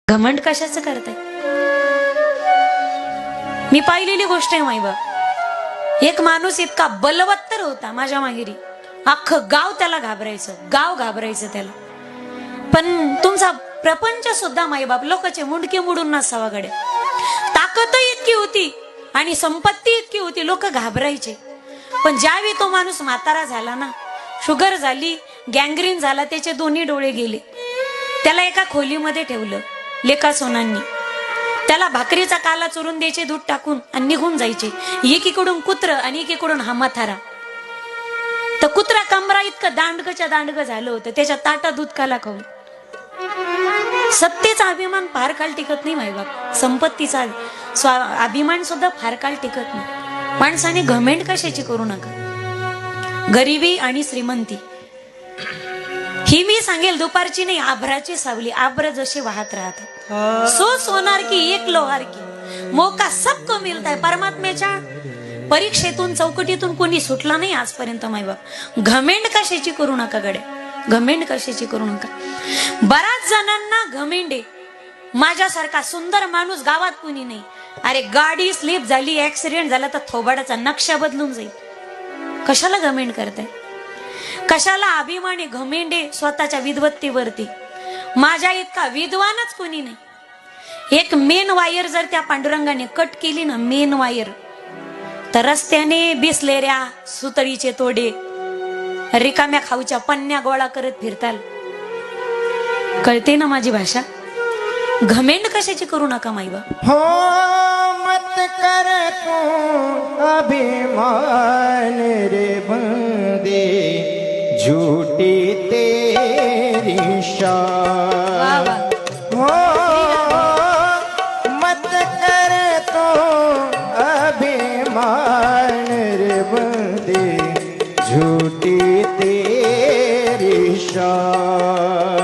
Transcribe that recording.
घमंड कशाचं करताय? मी पाहिलेली गोष्ट आहे माईबाप. एक माणूस इतका बलवत्तर होता माझ्या माहेरी, अख्खं गाव त्याला घाबरायचं, गाव घाबरायचं त्याला. पण तुमचा प्रपंच सुद्धा माईबाप लोकांचे मुंडके मुडून नसावा गड्या. ताकद इतकी होती आणि संपत्ती इतकी होती, लोक घाबरायचे. पण ज्यावेळी तो माणूस म्हातारा झाला ना, शुगर झाली, गँग्रीन झाला, त्याचे दोन्ही डोळे गेले. त्याला एका खोलीमध्ये ठेवलं लेका सोनांनी. त्याला भाकरीचा काला चुरून द्यायचे दूध टाकून आणि निघून जायचे. एकीकडून कुत्र आणि एकीकडून हा म्हातारा. तर कुत्रा कमरा इतकं दांडगच्या दांडग झालं होतं, त्याच्या ताटा दूध काला खाऊन. सत्तेचा अभिमान फार काळ टिकत नाही मायबाप, संपत्तीचा अभिमान सुद्धा फार काळ टिकत नाही. माणसाने घमेंड कशाची करू नका. गरिबी आणि श्रीमंती ही मी सांगेल दुपारची नाही, आभराची सावली. आभ्र जसे वाहत राहतात, सो सोनार की एक लोहार की मौका सबको मिळताय. परमात्म्याच्या परीक्षेतून चौकटीतून कोणी सुटला नाही आजपर्यंत मायबाप. घमेंड कशाची करू नका गड्या, घमेंड कशाची करू नका. बऱ्याच जणांना घमेंड आहे. माझ्यासारखा सुंदर माणूस गावात कोणी नाही. अरे गाडी स्लिप झाली, ऍक्सिडेंट झाला तर थोबाडाचा नक्षा बदलून जाईल. कशाला घमेंड करताय? कशाला अभिमाने घमेंडे स्वतःच्या विद्वत्तेवरती? माझ्या इतका विद्वानच कोणी नाही. एक मेन वायर जर त्या पांडुरंगाने कट केली ना, मेन वायर, तर रस्त्याने बिसलेऱ्या सुतळीचे तोडे, रिकाम्या खाऊच्या पन्न्या गोळा करत फिरताल. कळते ना माझी भाषा? घमेंड कशाची करू नका माईबा. हो मत कर तू अभिमान रे बंदे, झूठी तेरी शान. हो मत कर तू अभिमान रे बंदे, झूठी तेरी शान.